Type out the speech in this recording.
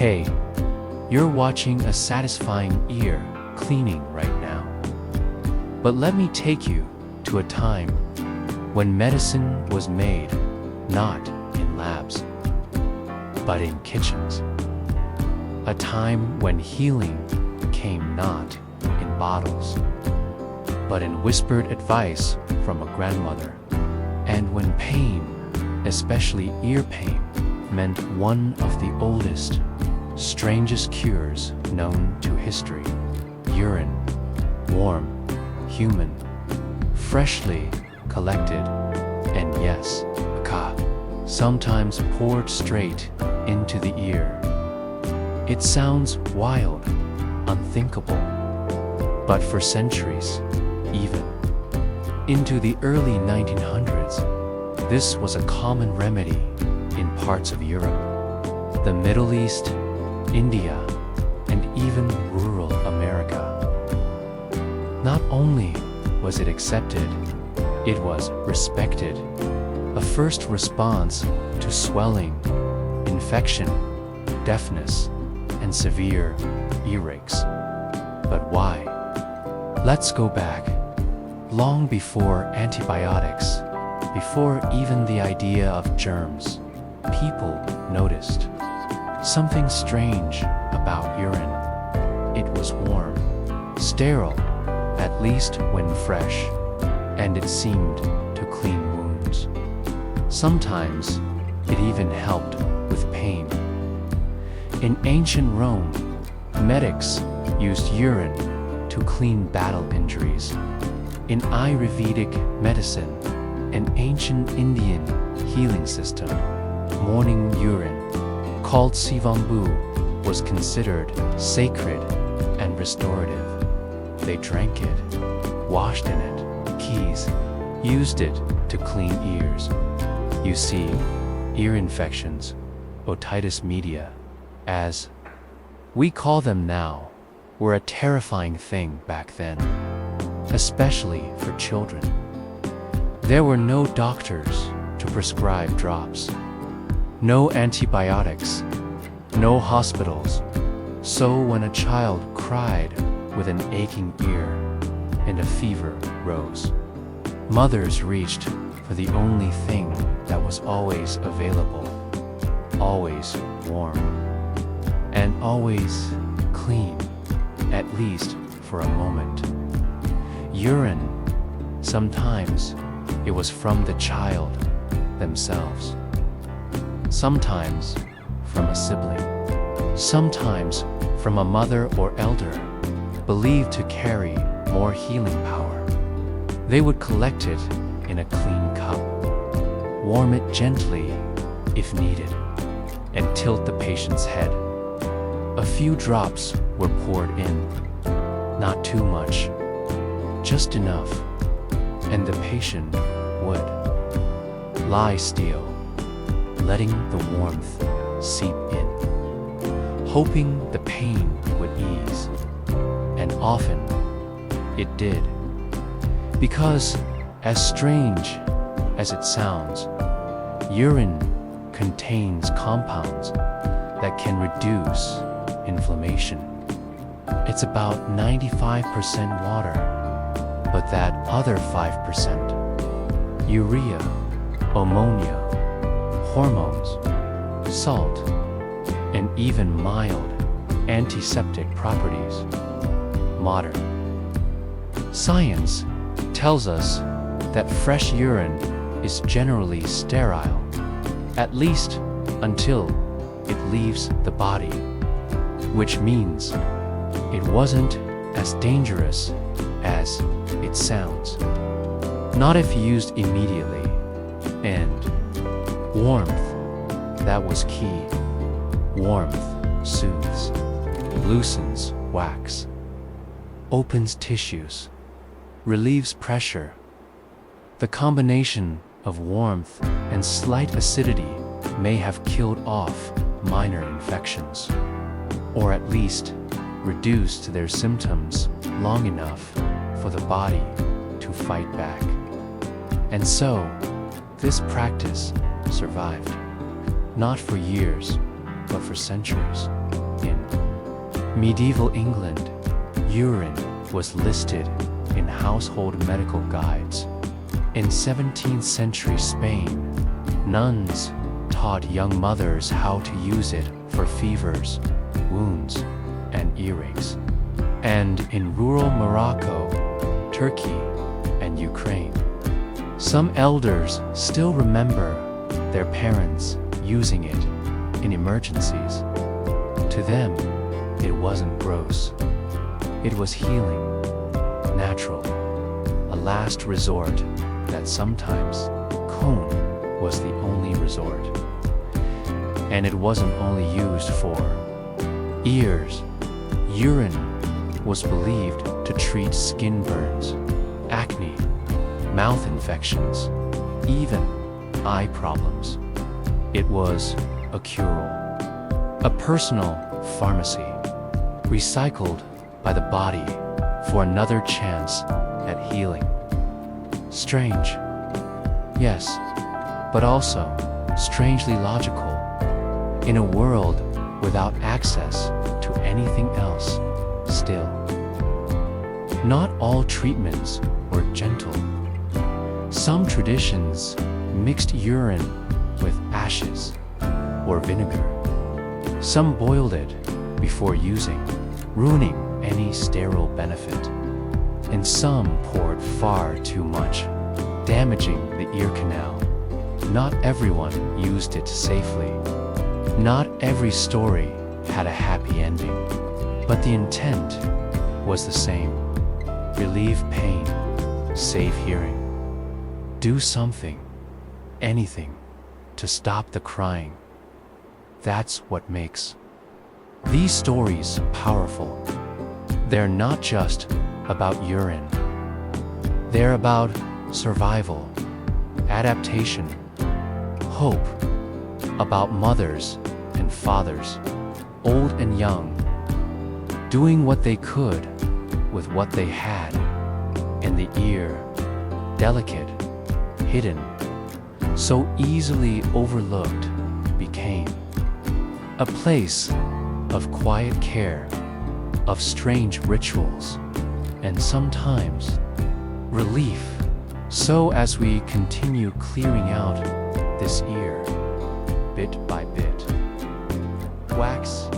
Hey, you're watching a satisfying ear cleaning right now. But let me take you to a time when medicine was made not in labs, but in kitchens. A time when healing came not in bottles, but in whispered advice from a grandmother. And when pain, especially ear pain, meant one of the oldest, strangest cures known to history. Urine, warm, human, freshly collected, and yes, sometimes poured straight into the ear. It sounds wild, unthinkable, but for centuries, even into the early 1900s, this was a common remedy in parts of Europe, the Middle East, India, and even rural America. Not only was it accepted, it was respected, a first response to swelling, infection, deafness, and severe earaches. But why? Let's go back, long before antibiotics, before even the idea of germs, people noticed something strange about urine. It was warm, sterile, at least when fresh, and it seemed to clean wounds. Sometimes it even helped with pain. In ancient Rome, medics used urine to clean battle injuries. In Ayurvedic medicine, an ancient Indian healing system, morning urine, called Sivambu, was considered sacred and restorative. They drank it, washed in it. Keys used it to clean ears. You see, ear infections, otitis media, as we call them now, were a terrifying thing back then, especially for children. There were no doctors to prescribe drops, no antibiotics, no hospitals. So when a child cried with an aching ear and a fever rose, mothers reached for the only thing that was always available, always warm, and always clean, at least for a moment. Urine. Sometimes it was from the child themselves. Sometimes from a sibling. Sometimes from a mother or elder, believed to carry more healing power. They would collect it in a clean cup, warm it gently if needed, and tilt the patient's head. A few drops were poured in, not too much, just enough, and the patient would lie still, letting the warmth seep in, hoping the pain would ease. And often it did, because as strange as it sounds, urine contains compounds that can reduce inflammation. It's about 95% water, but that other 5%, urea, ammonia, hormones, salt, and even mild antiseptic properties. Modern science tells us that fresh urine is generally sterile, at least until it leaves the body, which means it wasn't as dangerous as it sounds. Not if used immediately. And warmth, that was key. Warmth soothes, loosens wax, opens tissues, relieves pressure. The combination of warmth and slight acidity may have killed off minor infections, or at least reduced their symptoms long enough for the body to fight back. And so, this practice survived, not for years, but for centuries. Medieval England, urine was listed in household medical guides. In 17th century Spain, nuns taught young mothers how to use it for fevers, wounds, and earaches. And in rural Morocco, Turkey, and Ukraine, some elders still remember their parents using it in emergencies. To them, it wasn't gross. It was healing, natural, a last resort that sometimes cone was the only resort. And it wasn't only used for ears. Urine was believed to treat skin burns, acne, mouth infections, even eye problems. It was a cure-all, a personal pharmacy, recycled by the body for another chance at healing. Strange, yes, but also strangely logical. In a world without access to anything else, still. Not all treatments were gentle. Some traditions mixed urine with ashes or vinegar. Some boiled it before using, ruining any sterile benefit. And some poured far too much, damaging the ear canal. Not everyone used it safely. Not every story had a happy ending, but the intent was the same. Relieve pain, save hearing. Do something, anything, to stop the crying. That's what makes these stories powerful. They're not just about urine. They're about survival, adaptation, hope, about mothers and fathers, old and young, doing what they could with what they had. And the ear, delicate, hidden, so easily overlooked, became a place of quiet care, of strange rituals, and sometimes relief. So as we continue clearing out this ear, bit by bit, wax